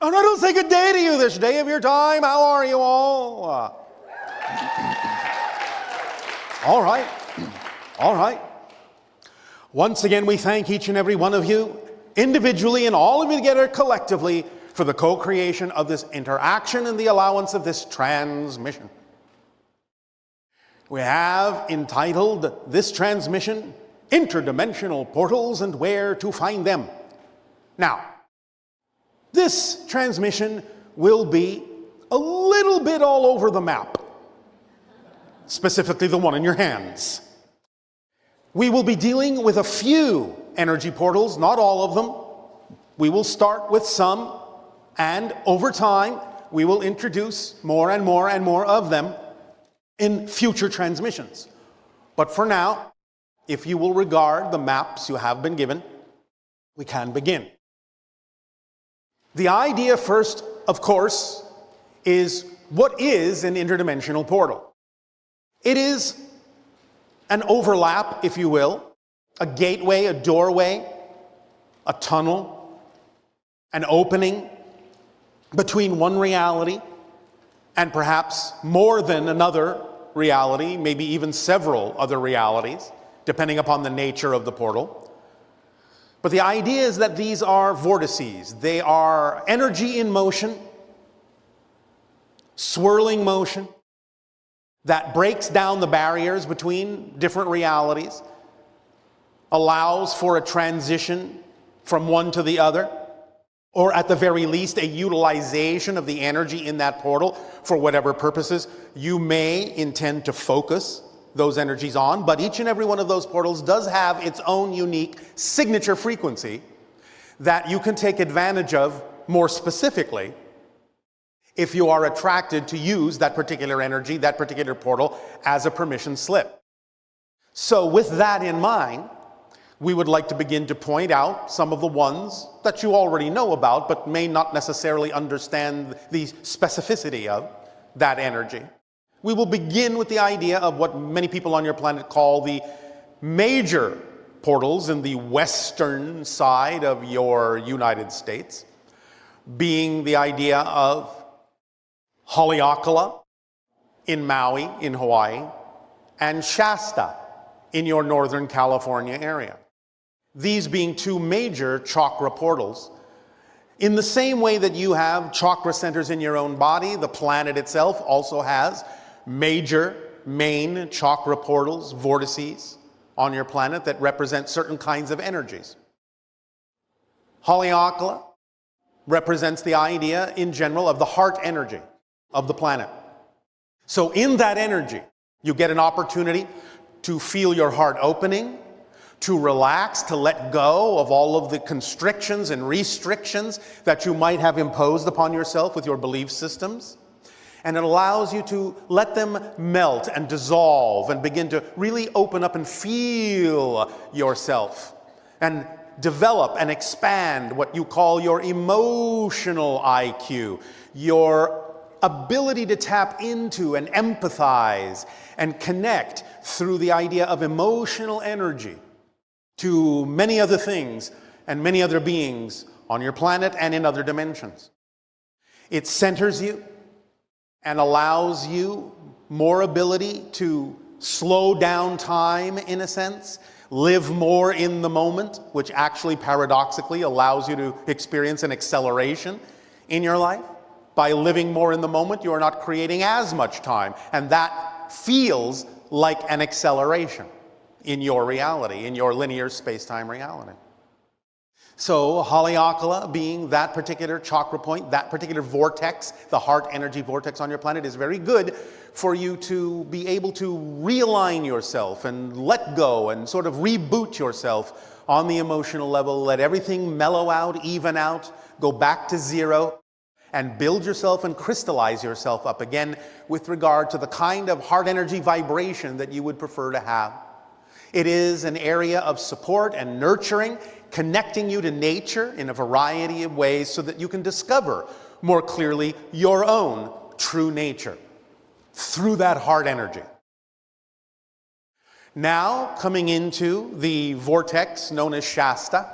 And it'll say good day to you this day of your time. How are you all? All right. All right. Once again, we thank each and every one of you, individually and all of you together collectively, for the co-creation of this interaction and the allowance of this transmission. We have entitled this transmission, Interdimensional Portals and Where to Find Them. Now, this transmission will be a little bit all over the map, specifically the one in your hands. We will be dealing with a few energy portals, not all of them. We will start with some, and over time, we will introduce more and more and more of them in future transmissions. But for now, if you will regard the maps you have been given, we can begin. The idea first, of course, is what is an interdimensional portal? It is an overlap, if you will, a gateway, a doorway, a tunnel, an opening between one reality and perhaps more than another reality, maybe even several other realities, depending upon the nature of the portal. But the idea is that these are vortices. They are energy in motion, swirling motion, that breaks down the barriers between different realities, allows for a transition from one to the other, or at the very least, a utilization of the energy in that portal for whatever purposes you may intend to focus those energies on. But each and every one of those portals does have its own unique signature frequency that you can take advantage of more specifically if you are attracted to use that particular energy, that particular portal, as a permission slip. So with that in mind, we would like to begin to point out some of the ones that you already know about, but may not necessarily understand the specificity of that energy. We will begin with the idea of what many people on your planet call the major portals in the western side of your United States, being the idea of Haleakala in Maui, in Hawaii, and Shasta in your Northern California area. These being two major chakra portals. In the same way that you have chakra centers in your own body, the planet itself also has major, main chakra portals, vortices on your planet that represent certain kinds of energies. Haleakala represents the idea in general of the heart energy of the planet. So in that energy, you get an opportunity to feel your heart opening, to relax, to let go of all of the constrictions and restrictions that you might have imposed upon yourself with your belief systems. And it allows you to let them melt and dissolve and begin to really open up and feel yourself and develop and expand what you call your emotional IQ, your ability to tap into and empathize and connect through the idea of emotional energy to many other things and many other beings on your planet and in other dimensions. It centers you and allows you more ability to slow down time, in a sense, live more in the moment, which actually paradoxically allows you to experience an acceleration in your life. By living more in the moment, you are not creating as much time, and that feels like an acceleration in your reality, in your linear space-time reality. So Haleakala, being that particular chakra point, that particular vortex, the heart energy vortex on your planet, is very good for you to be able to realign yourself and let go and sort of reboot yourself on the emotional level, let everything mellow out, even out, go back to zero, and build yourself and crystallize yourself up again with regard to the kind of heart energy vibration that you would prefer to have. It is an area of support and nurturing, connecting you to nature in a variety of ways so that you can discover more clearly your own true nature through that heart energy. Now, coming into the vortex known as Shasta,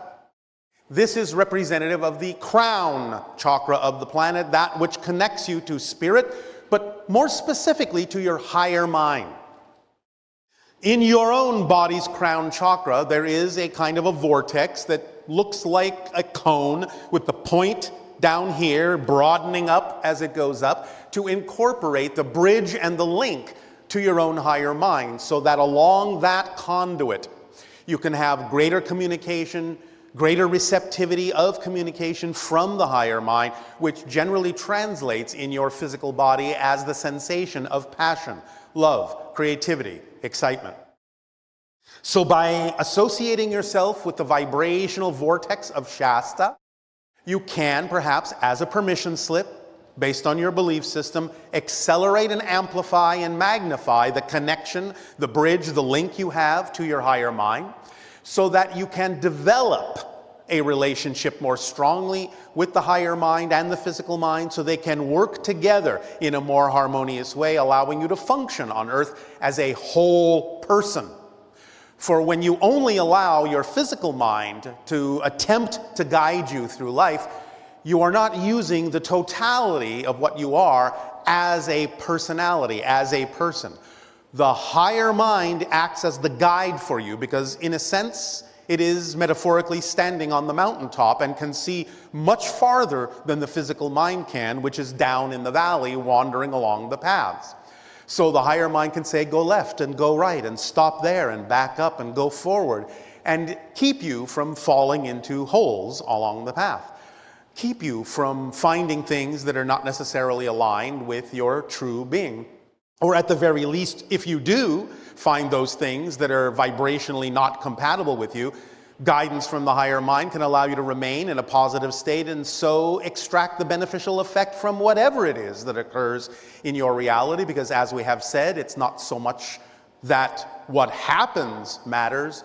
This is representative of the crown chakra of the planet, that which connects you to spirit, but more specifically to your higher mind. In your own body's crown chakra, there is a kind of a vortex that looks like a cone with the point down here broadening up as it goes up to incorporate the bridge and the link to your own higher mind, so that along that conduit you can have greater communication, greater receptivity of communication from the higher mind, which generally translates in your physical body as the sensation of passion, love, creativity, excitement. So by associating yourself with the vibrational vortex of Shasta, you can perhaps, as a permission slip, based on your belief system, accelerate and amplify and magnify the connection, the bridge, the link you have to your higher mind, so that you can develop a relationship more strongly with the higher mind and the physical mind, so they can work together in a more harmonious way, allowing you to function on Earth as a whole person. For when you only allow your physical mind to attempt to guide you through life, you are not using the totality of what you are as a personality, as a person. The higher mind acts as the guide for you because, in a sense, it is metaphorically standing on the mountaintop and can see much farther than the physical mind can, which is down in the valley wandering along the paths. So the higher mind can say, go left and go right and stop there and back up and go forward, and keep you from falling into holes along the path. Keep you from finding things that are not necessarily aligned with your true being. Or at the very least, if you do find those things that are vibrationally not compatible with you, guidance from the higher mind can allow you to remain in a positive state and so extract the beneficial effect from whatever it is that occurs in your reality, because as we have said, it's not so much that what happens matters.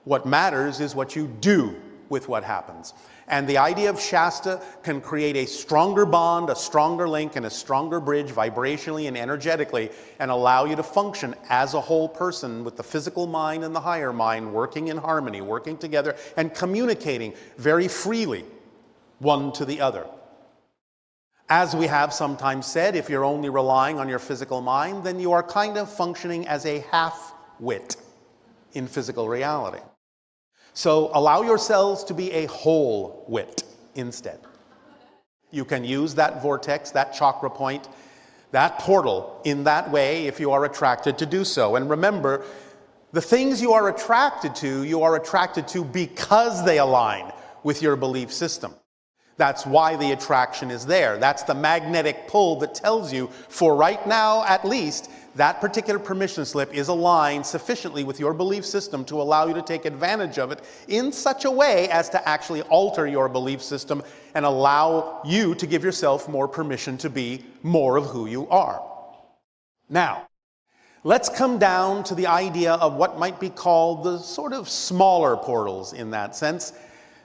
What matters is what you do with what happens. And the idea of Shasta can create a stronger bond, a stronger link, and a stronger bridge vibrationally and energetically, and allow you to function as a whole person with the physical mind and the higher mind working in harmony, working together, and communicating very freely one to the other. As we have sometimes said, if you're only relying on your physical mind, then you are kind of functioning as a half-wit in physical reality. So allow yourselves to be a whole wit instead. You can use that vortex, that chakra point, that portal in that way if you are attracted to do so. And remember, the things you are attracted to because they align with your belief system. That's why the attraction is there. That's the magnetic pull that tells you, for right now at least, that particular permission slip is aligned sufficiently with your belief system to allow you to take advantage of it in such a way as to actually alter your belief system and allow you to give yourself more permission to be more of who you are. Now, let's come down to the idea of what might be called the sort of smaller portals in that sense.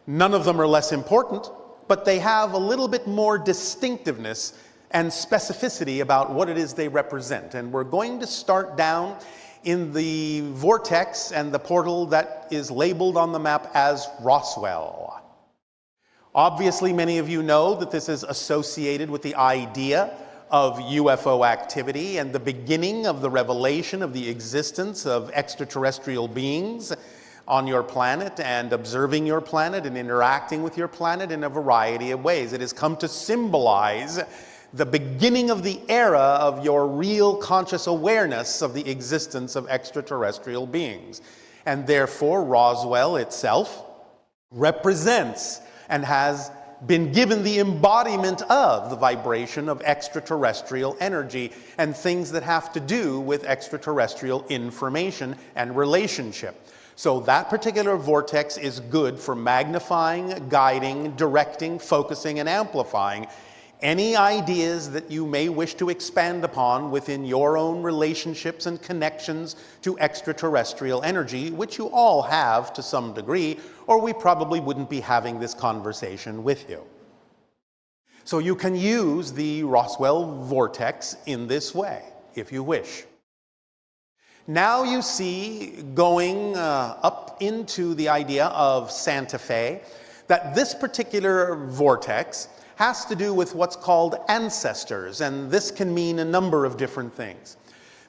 None of them are less important, but they have a little bit more distinctiveness and specificity about what it is they represent. And we're going to start down in the vortex and the portal that is labeled on the map as Roswell. Obviously, many of you know that this is associated with the idea of UFO activity and the beginning of the revelation of the existence of extraterrestrial beings on your planet and observing your planet and interacting with your planet in a variety of ways. It has come to symbolize the beginning of the era of your real conscious awareness of the existence of extraterrestrial beings. And therefore, Roswell itself represents and has been given the embodiment of the vibration of extraterrestrial energy and things that have to do with extraterrestrial information and relationship. So that particular vortex is good for magnifying, guiding, directing, focusing, and amplifying any ideas that you may wish to expand upon within your own relationships and connections to extraterrestrial energy, which you all have to some degree, or we probably wouldn't be having this conversation with you. So you can use the Roswell vortex in this way, if you wish. Now you see, going up into the idea of Santa Fe, that this particular vortex has to do with what's called ancestors, and this can mean a number of different things.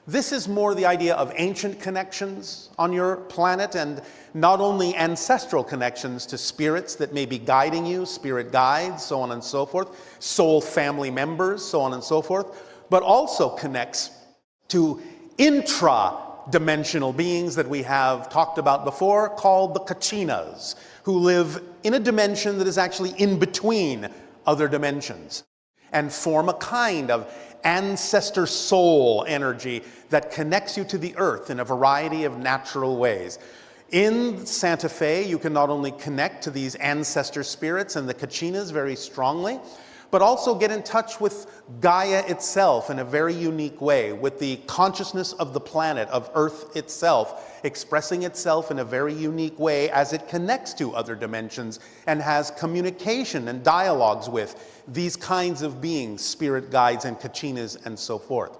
This is more the idea of ancient connections on your planet, and not only ancestral connections to spirits that may be guiding you, spirit guides, so on and so forth, soul family members, so on and so forth, but also connects to intra-dimensional beings that we have talked about before, called the kachinas, who live in a dimension that is actually in between other dimensions, and form a kind of ancestor soul energy that connects you to the earth in a variety of natural ways. In Santa Fe, you can not only connect to these ancestor spirits and the kachinas very strongly, but also get in touch with Gaia itself in a very unique way, with the consciousness of the planet, of Earth itself, expressing itself in a very unique way as it connects to other dimensions and has communication and dialogues with these kinds of beings, spirit guides and kachinas and so forth.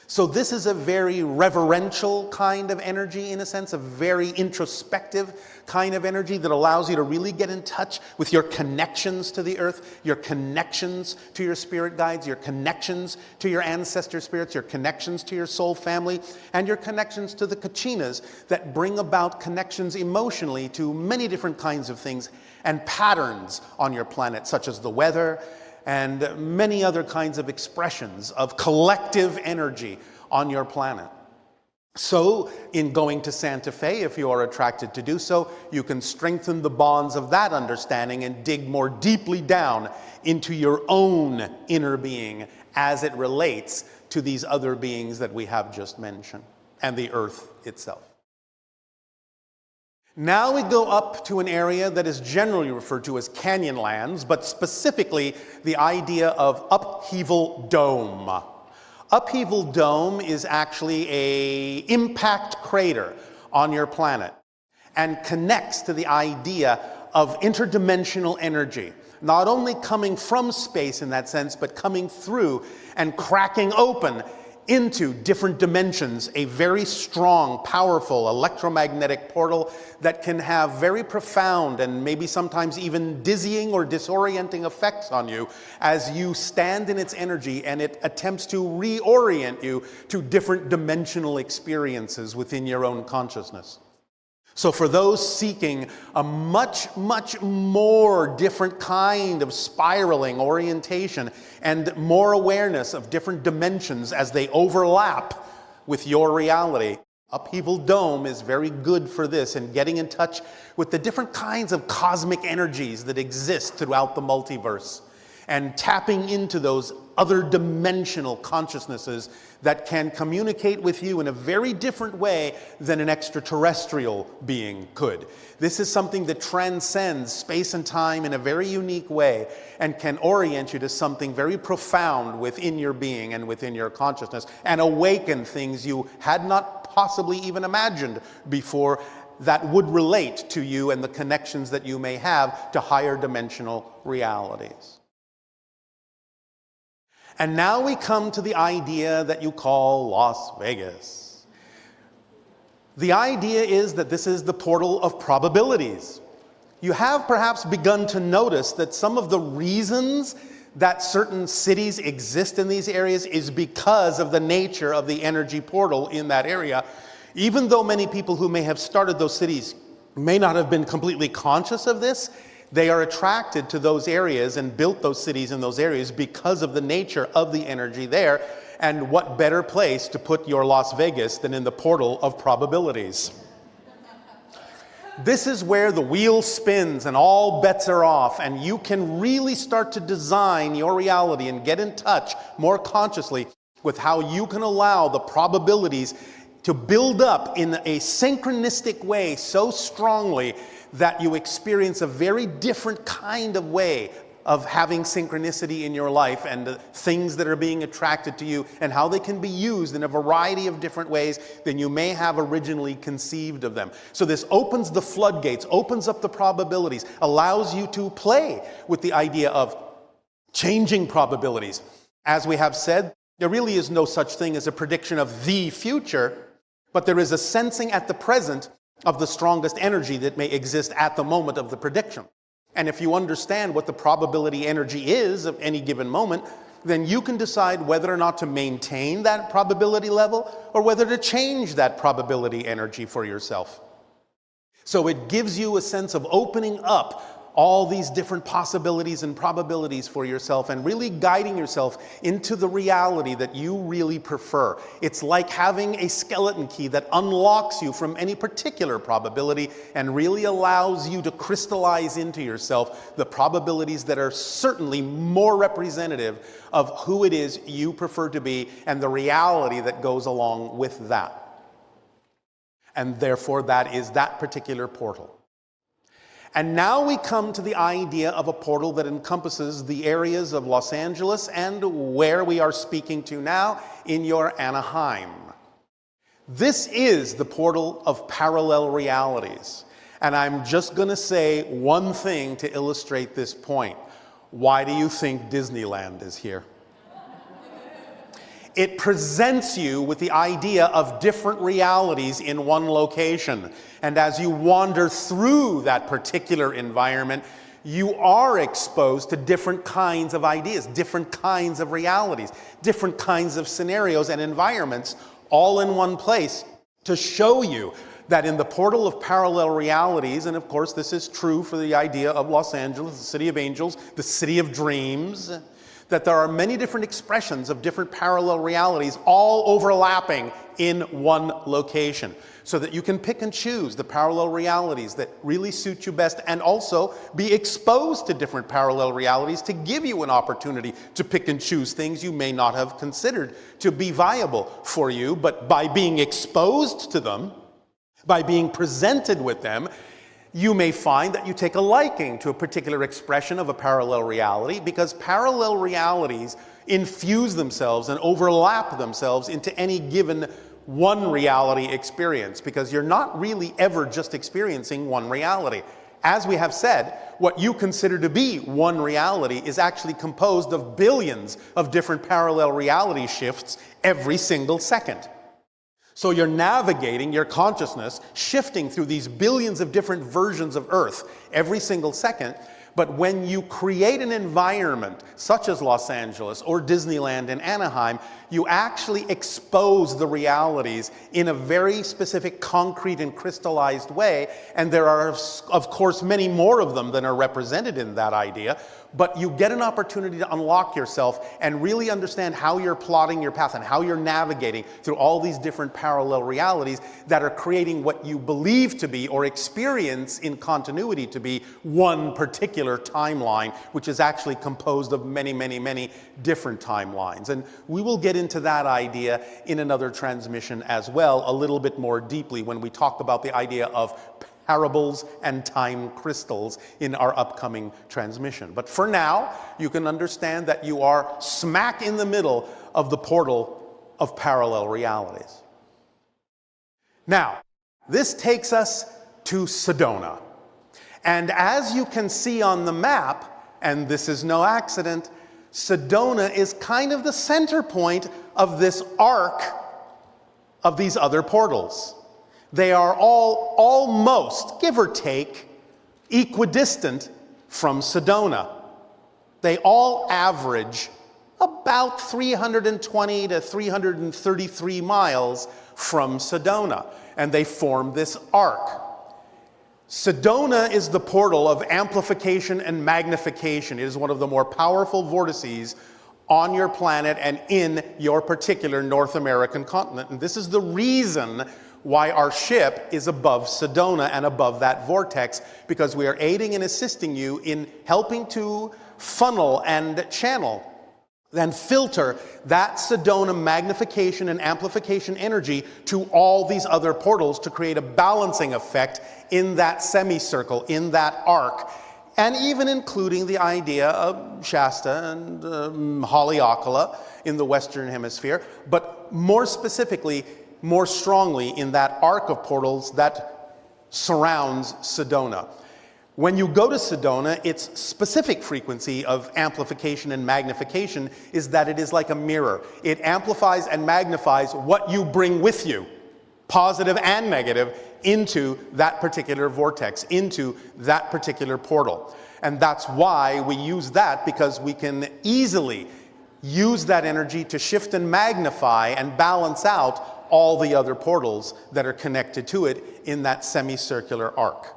So this is a very reverential kind of energy, in a sense, a very introspective kind of energy that allows you to really get in touch with your connections to the earth, your connections to your spirit guides, your connections to your ancestor spirits, your connections to your soul family, and your connections to the kachinas that bring about connections emotionally to many different kinds of things and patterns on your planet, such as the weather, and many other kinds of expressions of collective energy on your planet. So, in going to Santa Fe, if you are attracted to do so, you can strengthen the bonds of that understanding and dig more deeply down into your own inner being as it relates to these other beings that we have just mentioned, and the earth itself. Now we go up to an area that is generally referred to as Canyonlands, but specifically the idea of Upheaval Dome. Upheaval Dome is actually an impact crater on your planet and connects to the idea of interdimensional energy, not only coming from space in that sense, but coming through and cracking open into different dimensions, a very strong, powerful electromagnetic portal that can have very profound and maybe sometimes even dizzying or disorienting effects on you as you stand in its energy, and it attempts to reorient you to different dimensional experiences within your own consciousness. So for those seeking a much, much more different kind of spiraling orientation and more awareness of different dimensions as they overlap with your reality, Upheaval Dome is very good for this and getting in touch with the different kinds of cosmic energies that exist throughout the multiverse and tapping into those other dimensional consciousnesses that can communicate with you in a very different way than an extraterrestrial being could. This is something that transcends space and time in a very unique way and can orient you to something very profound within your being and within your consciousness and awaken things you had not possibly even imagined before that would relate to you and the connections that you may have to higher dimensional realities. And now we come to the idea that you call Las Vegas. The idea is that this is the portal of probabilities. You have perhaps begun to notice that some of the reasons that certain cities exist in these areas is because of the nature of the energy portal in that area. Even though many people who may have started those cities may not have been completely conscious of this, they are attracted to those areas and built those cities in those areas because of the nature of the energy there. And what better place to put your Las Vegas than in the portal of probabilities? This is where the wheel spins and all bets are off, and you can really start to design your reality and get in touch more consciously with how you can allow the probabilities to build up in a synchronistic way so strongly that you experience a very different kind of way of having synchronicity in your life and the things that are being attracted to you and how they can be used in a variety of different ways than you may have originally conceived of them. So this opens the floodgates, opens up the probabilities, allows you to play with the idea of changing probabilities. As we have said, there really is no such thing as a prediction of the future, but there is a sensing at the present of the strongest energy that may exist at the moment of the prediction. And if you understand what the probability energy is of any given moment, then you can decide whether or not to maintain that probability level or whether to change that probability energy for yourself. So it gives you a sense of opening up all these different possibilities and probabilities for yourself and really guiding yourself into the reality that you really prefer. It's like having a skeleton key that unlocks you from any particular probability and really allows you to crystallize into yourself the probabilities that are certainly more representative of who it is you prefer to be and the reality that goes along with that. And therefore, that is that particular portal. And now we come to the idea of a portal that encompasses the areas of Los Angeles and where we are speaking to now in your Anaheim. This is the portal of parallel realities. And I'm just going to say one thing to illustrate this point. Why do you think Disneyland is here? It presents you with the idea of different realities in one location. And as you wander through that particular environment, you are exposed to different kinds of ideas, different kinds of realities, different kinds of scenarios and environments all in one place to show you that in the portal of parallel realities, and of course this is true for the idea of Los Angeles, the city of angels, the city of dreams, that there are many different expressions of different parallel realities all overlapping in one location, so that you can pick and choose the parallel realities that really suit you best and also be exposed to different parallel realities to give you an opportunity to pick and choose things you may not have considered to be viable for you, but by being exposed to them, by being presented with them, you may find that you take a liking to a particular expression of a parallel reality because parallel realities infuse themselves and overlap themselves into any given one reality experience because you're not really ever just experiencing one reality. As we have said, what you consider to be one reality is actually composed of billions of different parallel reality shifts every single second. So you're navigating your consciousness, shifting through these billions of different versions of Earth every single second. But when you create an environment such as Los Angeles or Disneyland in Anaheim, you actually expose the realities in a very specific, concrete and crystallized way. And there are, of course, many more of them than are represented in that idea. But you get an opportunity to unlock yourself and really understand how you're plotting your path and how you're navigating through all these different parallel realities that are creating what you believe to be or experience in continuity to be one particular timeline, which is actually composed of many, many, many different timelines. And we will get into that idea in another transmission as well, a little bit more deeply when we talk about the idea of parables and time crystals in our upcoming transmission. But for now, you can understand that you are smack in the middle of the portal of parallel realities. Now, this takes us to Sedona. And as you can see on the map, and this is no accident, Sedona is kind of the center point of this arc of these other portals. They are all almost, give or take, equidistant from Sedona. They all average about 320 to 333 miles from Sedona, and they form this arc. Sedona is the portal of amplification and magnification. It is one of the more powerful vortices on your planet and in your particular North American continent. And this is the reason why our ship is above Sedona and above that vortex, because we are aiding and assisting you in helping to funnel and channel and filter that Sedona magnification and amplification energy to all these other portals to create a balancing effect in that semicircle, in that arc, and even including the idea of Shasta and Haleakala in the Western Hemisphere, but more specifically, more strongly in that arc of portals that surrounds Sedona. When you go to Sedona, its specific frequency of amplification and magnification is that it is like a mirror. It amplifies and magnifies what you bring with you, positive and negative, into that particular vortex, into that particular portal. And that's why we use that, because we can easily use that energy to shift and magnify and balance out all the other portals that are connected to it in that semicircular arc.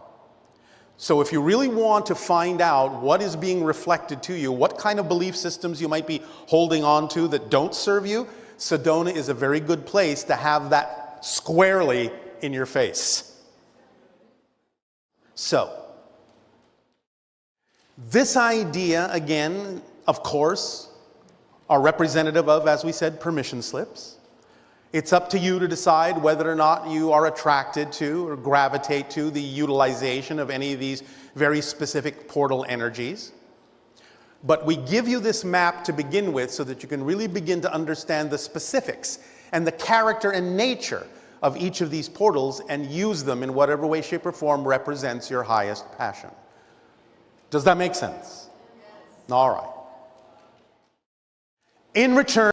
So if you really want to find out what is being reflected to you, what kind of belief systems you might be holding on to that don't serve you, Sedona is a very good place to have that squarely in your face. So, this idea, again, of course, are representative of, as we said, permission slips. It's up to you to decide whether or not you are attracted to or gravitate to the utilization of any of these very specific portal energies. But we give you this map to begin with so that you can really begin to understand the specifics and the character and nature of each of these portals and use them in whatever way, shape, or form represents your highest passion. Does that make sense? Yes. All right. In return,